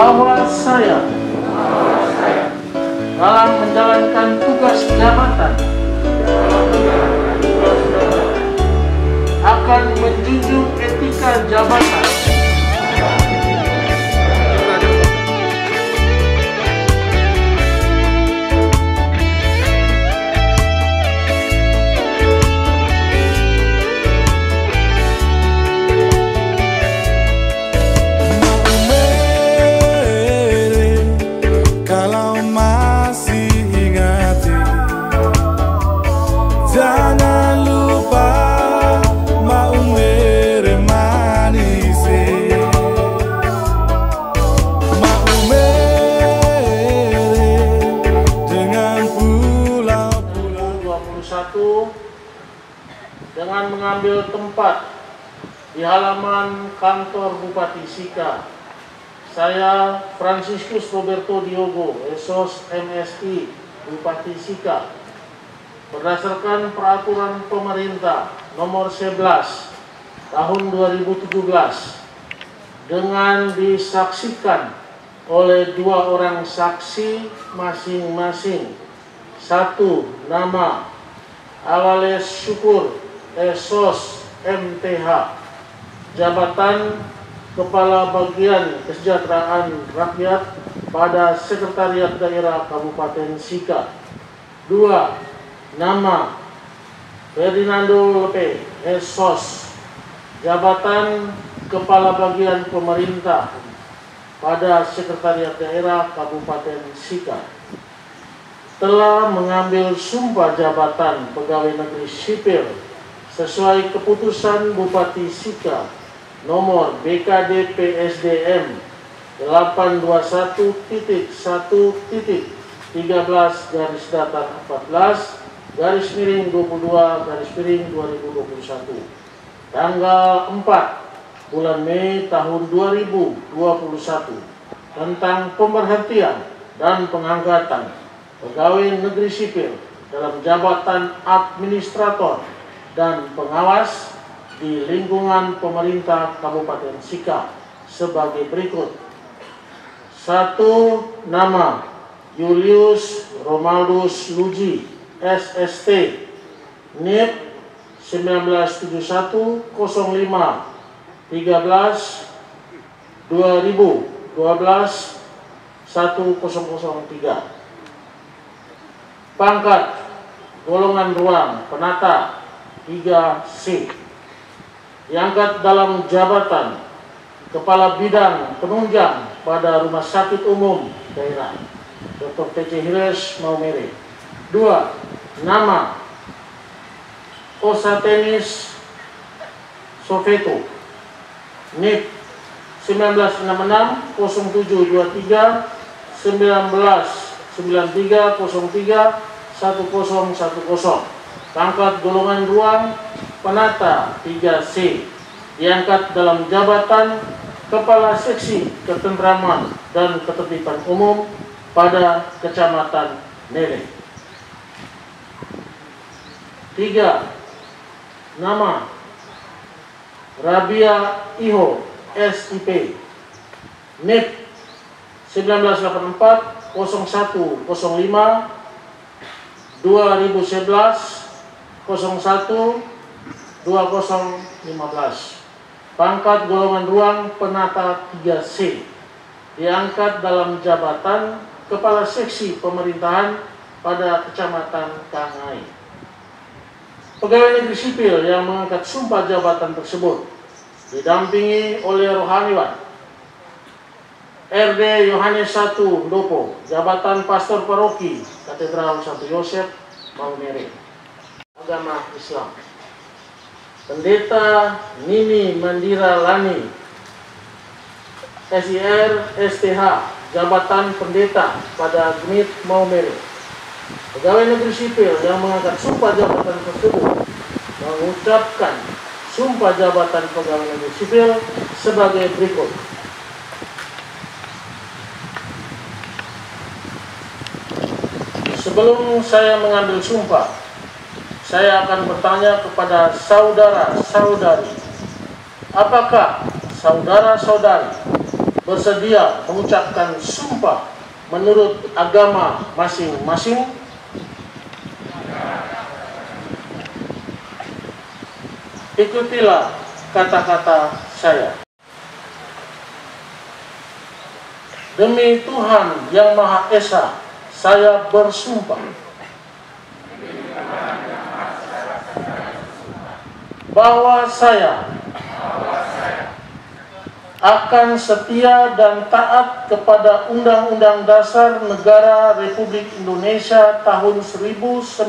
bahwa saya dalam menjalankan tugas jabatan akan menjunjung etika jabatan dengan mengambil tempat di halaman kantor Bupati Sika. Saya Franciscus Roberto Diogo, Esos MSI Bupati Sika, berdasarkan peraturan pemerintah nomor 11 tahun 2017 dengan disaksikan oleh 2 orang saksi masing-masing. 1. Nama Awales Syukur Esos MTH, jabatan Kepala Bagian Kesejahteraan Rakyat pada Sekretariat Daerah Kabupaten Sika. 2. Nama Ferdinando Lepe Esos, jabatan Kepala Bagian Pemerintah pada Sekretariat Daerah Kabupaten Sika, telah mengambil sumpah jabatan pegawai negeri sipil sesuai keputusan Bupati Sika nomor BKD PSDM 821-13/14/22/2021 tanggal 4 bulan Mei tahun 2021 tentang pemberhentian dan pengangkatan pegawai negeri sipil dalam jabatan administrator dan pengawas di lingkungan pemerintah Kabupaten Sika sebagai berikut. 1. Nama Julius Romaldus Luji SST, NIP 1971 05 13 2012 1003. Pangkat golongan ruang penata 3C, diangkat dalam jabatan Kepala Bidang Penunjang pada Rumah Sakit Umum Daerah Dr. T.C. Hires Maumere. 2. Nama Osatenis Sofeto, NIP 1966 0723 1993 03 1010. Pangkat golongan ruang penata 3C, diangkat dalam jabatan Kepala Seksi Ketentraman dan Ketertiban Umum pada Kecamatan Nere. 3. Nama Rabia Iho SIP, NIP 1984 0105 2011 01 2015. Pangkat golongan ruang penata 3C, diangkat dalam jabatan Kepala Seksi Pemerintahan pada Kecamatan Kangai. Pegawai negeri sipil yang mengangkat sumpah jabatan tersebut didampingi oleh rohaniwan RD Yohanes 1 Dopo, jabatan Pastor Paroki Katedral Santo Yosef Maumere, agama Islam. Pendeta Nini Mandira Lani SIR STH, jabatan pendeta pada GMIT Maumere. Pegawai negeri sipil yang mengangkat sumpah jabatan tersebut mengucapkan sumpah jabatan pegawai negeri sipil sebagai berikut. Sebelum saya mengambil sumpah, saya akan bertanya kepada saudara-saudari, apakah saudara-saudari bersedia mengucapkan sumpah menurut agama masing-masing? Ikutilah kata-kata saya. Demi Tuhan Yang Maha Esa, saya bersumpah bahwa saya akan setia dan taat kepada Undang-Undang Dasar Negara Republik Indonesia tahun 1945,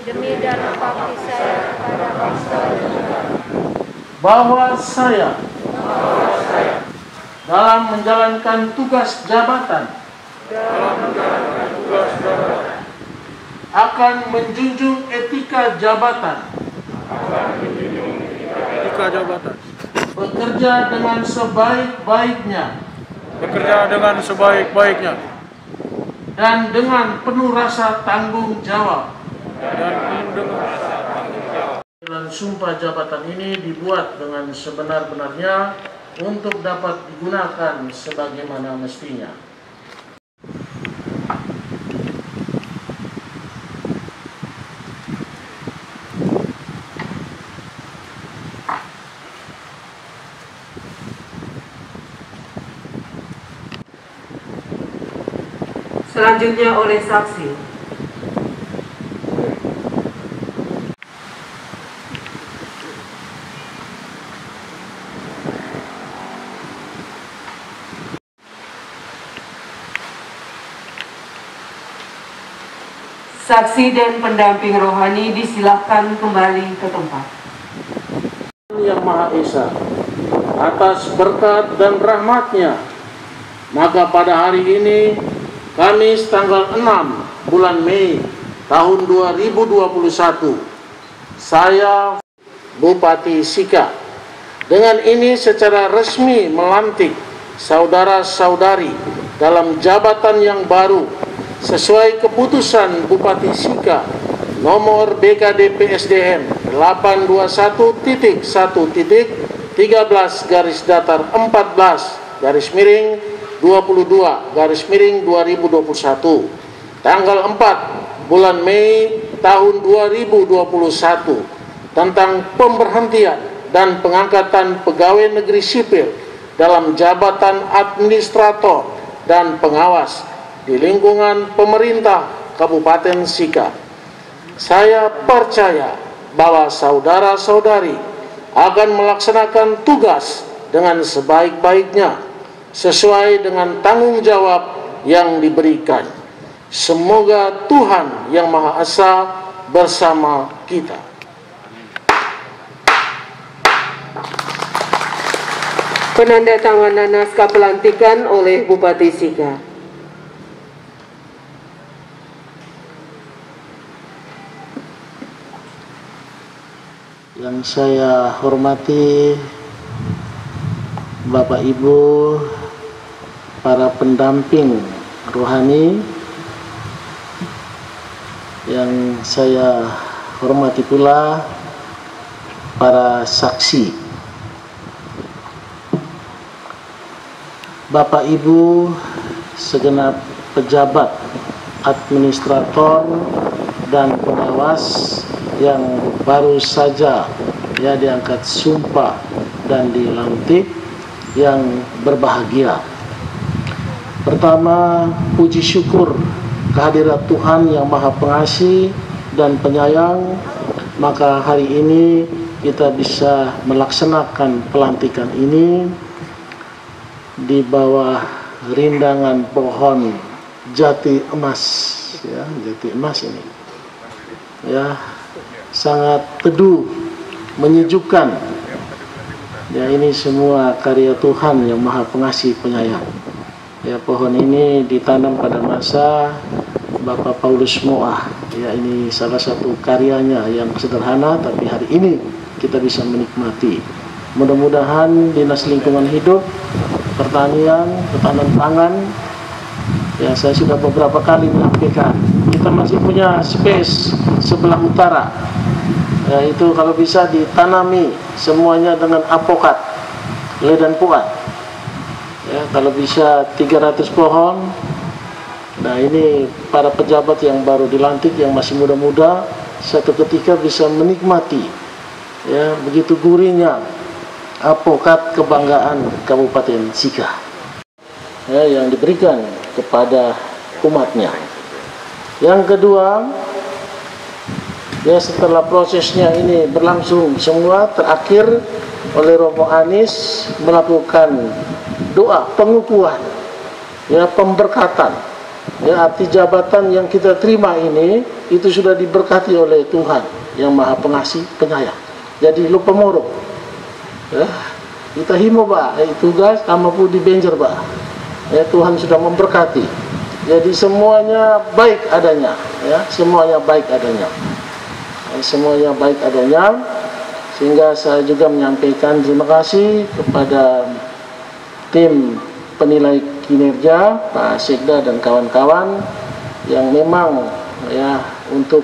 demi dan bakti saya kepada bangsa dan negara, bahwa saya dalam menjalankan tugas jabatan akan menjunjung etika jabatan, bekerja dengan sebaik-baiknya, dan dengan penuh rasa tanggung jawab. Dan sumpah jabatan ini dibuat dengan sebenar-benarnya untuk dapat digunakan sebagaimana mestinya. Selanjutnya oleh saksi. Saksi dan pendamping rohani disilahkan kembali ke tempat. Yang Maha Esa, atas berkat dan rahmat-Nya, maka pada hari ini, Kamis tanggal 6 bulan Mei tahun 2021, saya Bupati Sika dengan ini secara resmi melantik saudara-saudari dalam jabatan yang baru sesuai keputusan Bupati Sika nomor BKD PSDM 821.13/14/22/2021 tanggal 4 bulan Mei tahun 2021 tentang pemberhentian dan pengangkatan pegawai negeri sipil dalam jabatan administrator dan pengawas di lingkungan pemerintah Kabupaten Sika. Saya percaya bahwa saudara-saudari akan melaksanakan tugas dengan sebaik-baiknya sesuai dengan tanggung jawab yang diberikan. Semoga Tuhan Yang Maha Esa bersama kita. Penandatanganan naskah pelantikan oleh Bupati Sika. Yang saya hormati Bapak Ibu, para pendamping rohani, yang saya hormati pula para saksi, Bapak Ibu segenap pejabat administrator dan pengawas yang baru saja diangkat sumpah dan dilantik, yang berbahagia. Pertama, puji syukur kehadirat Tuhan Yang Maha Pengasih dan Penyayang, maka hari ini kita bisa melaksanakan pelantikan ini di bawah rindangan pohon jati emas, jati emas ini, sangat teduh, menyejukkan. Ini semua karya Tuhan Yang Maha Pengasih Penyayang. Pohon ini ditanam pada masa Bapak Paulus Moah. Ini salah satu karyanya yang sederhana, tapi hari ini kita bisa menikmati. Mudah-mudahan Dinas Lingkungan Hidup, Pertanian, Ketahanan Pangan, Ya, saya sudah beberapa kali menyampaikan, kita masih punya space sebelah utara. Ya, itu kalau bisa ditanami semuanya dengan apokat, le dan puat. Ya, kalau bisa 300 pohon. Nah, ini para pejabat yang baru dilantik, yang masih muda-muda, satu ketika bisa menikmati, ya, begitu gurihnya apokat kebanggaan Kabupaten Sika, ya, yang diberikan kepada umatnya. Yang kedua, ya, setelah prosesnya ini berlangsung semua, terakhir oleh Romo Anies melakukan doa pengukuhan, ya, pemberkatan. Ya, arti jabatan yang kita terima ini itu sudah diberkati oleh Tuhan yang Maha Pengasih Penyayang. Jadi lupa moro. Ya, kita himo ba, tugas sama pu di benjer ba. Ya, Tuhan sudah memberkati. Jadi semuanya baik adanya, ya, semuanya baik adanya. Ya, semuanya baik adanya, sehingga saya juga menyampaikan terima kasih kepada tim penilai kinerja Pak Sekda dan kawan-kawan yang memang, ya, untuk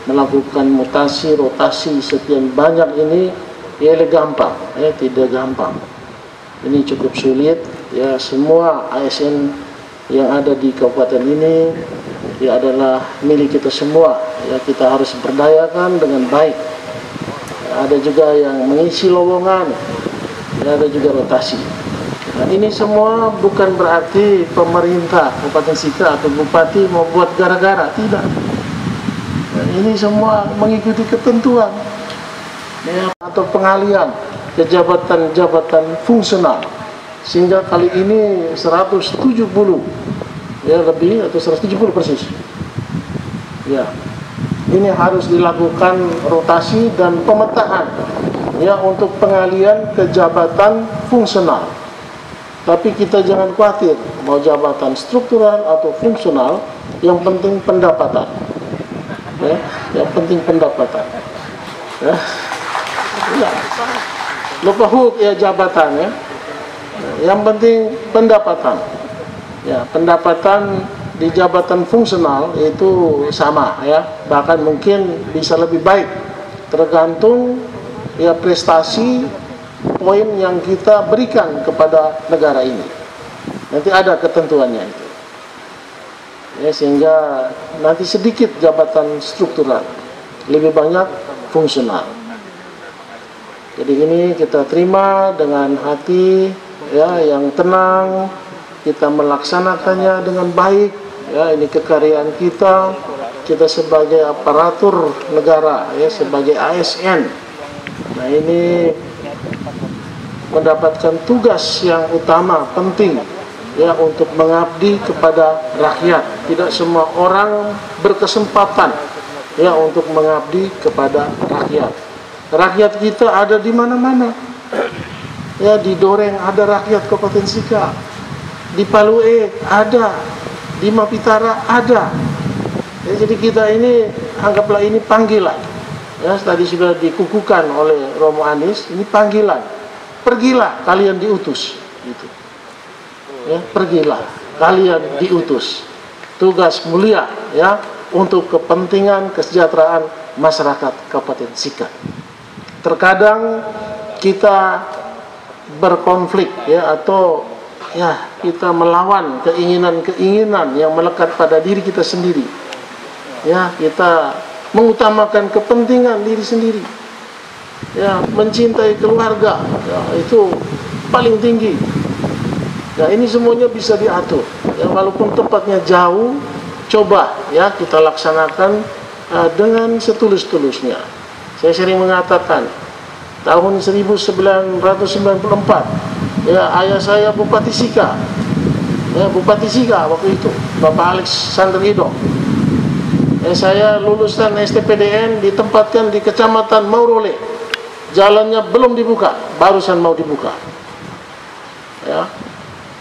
melakukan mutasi rotasi sekian banyak ini, ya, gampang, ya, tidak gampang. Ini cukup sulit, ya. Semua ASN yang ada di kabupaten ini, ya, adalah milik kita semua, ya. Kita harus berdayakan dengan baik. Ya, ada juga yang mengisi lowongan, ya, ada juga rotasi. Nah, ini semua bukan berarti pemerintah Kabupaten Sika atau bupati mau buat gara-gara, tidak. Nah, ini semua mengikuti ketentuan, ya, atau pengalian ke jabatan-jabatan fungsional, sehingga kali ini 170, ya, lebih, atau 170 persis. Ya, ini harus dilakukan rotasi dan pemetaan, ya, untuk pengalian ke jabatan fungsional. Tapi kita jangan khawatir, mau jabatan struktural atau fungsional, yang penting pendapatan. Ya, yang penting pendapatan. Ya, ya. Lupa huk, ya, jabatan, ya. Yang penting pendapatan. Ya, pendapatan di jabatan fungsional itu sama, ya. Bahkan mungkin bisa lebih baik, tergantung, ya, prestasi poin yang kita berikan kepada negara ini. Nanti ada ketentuannya itu, ya, sehingga nanti sedikit jabatan struktural, lebih banyak fungsional. Jadi ini kita terima dengan hati, ya, yang tenang, kita melaksanakannya dengan baik, ya. Ini kekaryaan kita sebagai aparatur negara, ya, sebagai ASN. Nah, ini mendapatkan tugas yang utama, penting, ya, untuk mengabdi kepada rakyat. Tidak semua orang berkesempatan, ya, untuk mengabdi kepada rakyat. Rakyat kita ada di mana-mana, ya. Di Doreng ada rakyat Kabupaten Sika, di Palue ada, di Mapitara ada, ya. Jadi kita ini, anggaplah ini panggilan, ya. Tadi sudah dikukuhkan oleh Romo Anies, ini panggilan. Pergilah kalian diutus, gitu. Ya, pergilah kalian diutus. Tugas mulia, ya, untuk kepentingan kesejahteraan masyarakat Kabupaten Sika. Terkadang kita berkonflik, ya, atau, ya, kita melawan keinginan-keinginan yang melekat pada diri kita sendiri. Ya, kita mengutamakan kepentingan diri sendiri. Ya, mencintai keluarga, ya, itu paling tinggi. Ya, ini semuanya bisa diatur, ya, walaupun tempatnya jauh, coba, ya, kita laksanakan dengan setulus-tulusnya. Saya sering mengatakan, tahun 1994, ya, ayah saya Bupati Sika, ya, Bupati Sika waktu itu, Bapak Alexander Ido. Ya, saya lulusan STPDN ditempatkan di Kecamatan Maurole. Jalannya belum dibuka, barusan mau dibuka. Ya,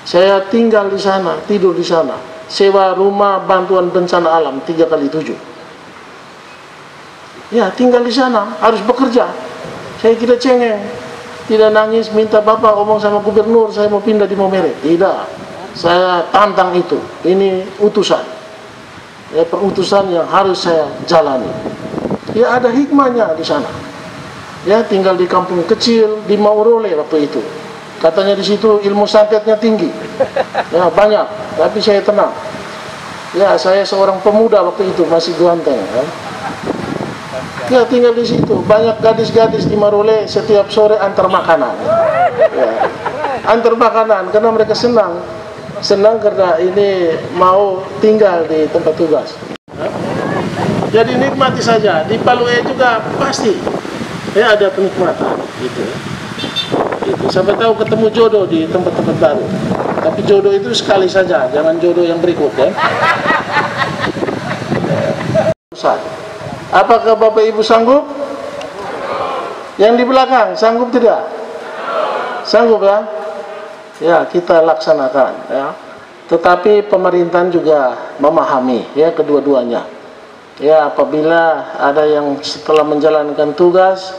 saya tinggal di sana, tidur di sana, sewa rumah bantuan bencana alam 3x7. Ya, tinggal di sana, harus bekerja. Saya tidak cengeng, tidak nangis minta bapak omong sama gubernur saya mau pindah di Maumere. Tidak, saya tantang itu. Ini utusan, ya, perutusan yang harus saya jalani. Ya, ada hikmahnya di sana. Ya, tinggal di kampung kecil di Maurole waktu itu. Katanya di situ ilmu santetnya tinggi, ya banyak. Tapi saya tenang. Ya, saya seorang pemuda waktu itu, masih ganteng. Ya, tinggal di situ. Banyak gadis-gadis di Maurole setiap sore antar makanan. Ya, antar makanan karena mereka senang karena ini mau tinggal di tempat tugas. Jadi nikmati saja. Di Palue juga pasti ya ada kenikmatan gitu. Itu sampai tahu ketemu jodoh di tempat-tempat baru. Tapi jodoh itu sekali saja, jangan jodoh yang berikut ya. Apakah Bapak Ibu sanggup? Yang di belakang sanggup tidak? Sanggup ya? Ya, kita laksanakan ya. Tetapi pemerintahan juga memahami ya kedua-duanya. Ya, apabila ada yang setelah menjalankan tugas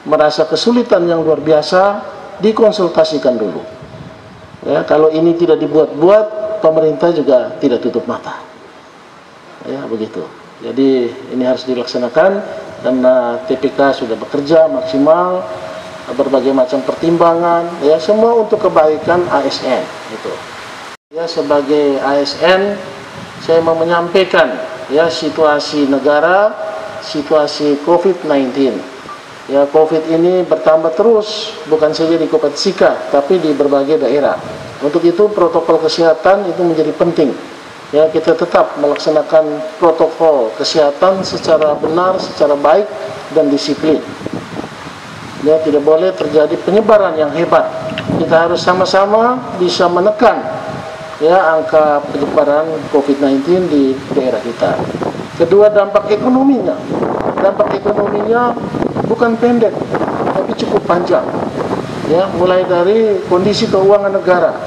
merasa kesulitan yang luar biasa, dikonsultasikan dulu. Ya, kalau ini tidak dibuat-buat, pemerintah juga tidak tutup mata. Ya, begitu. Jadi ini harus dilaksanakan karena TPK sudah bekerja maksimal, berbagai macam pertimbangan, ya semua untuk kebaikan ASN. Gitu. Ya, sebagai ASN, saya mau menyampaikan ya situasi negara, situasi COVID-19. Ya, COVID ini bertambah terus, bukan saja di Kabupaten Sika, tapi di berbagai daerah. Untuk itu protokol kesehatan itu menjadi penting. Ya, kita tetap melaksanakan protokol kesehatan secara benar, secara baik dan disiplin. Ya, tidak boleh terjadi penyebaran yang hebat. Kita harus sama-sama bisa menekan ya angka penyebaran COVID-19 di daerah kita. Kedua, dampak ekonominya. Dampak ekonominya bukan pendek, tapi cukup panjang. Ya, mulai dari kondisi keuangan negara.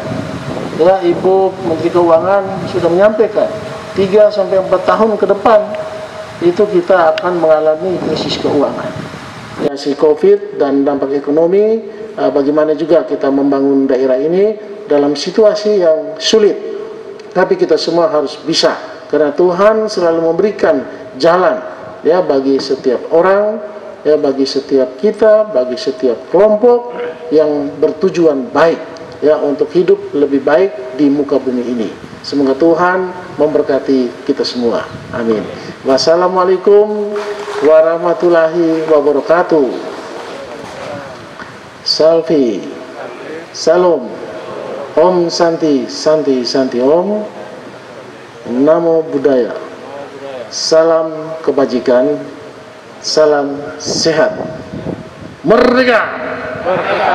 Ya, Ibu Menteri Keuangan sudah menyampaikan 3 sampai 4 tahun ke depan itu kita akan mengalami krisis keuangan. Ya, si COVID dan dampak ekonomi, bagaimana juga kita membangun daerah ini dalam situasi yang sulit. Tapi kita semua harus bisa, karena Tuhan selalu memberikan jalan ya bagi setiap orang, ya bagi setiap kita, bagi setiap kelompok yang bertujuan baik ya untuk hidup lebih baik di muka bumi ini. Semoga Tuhan memberkati kita semua. Amin. Wassalamualaikum warahmatullahi wabarakatuh. Salvi. Salam. Om Santi Santi Santi Om. Namo Buddhaya. Salam kebajikan. Salam sehat. Merdeka. Merdeka.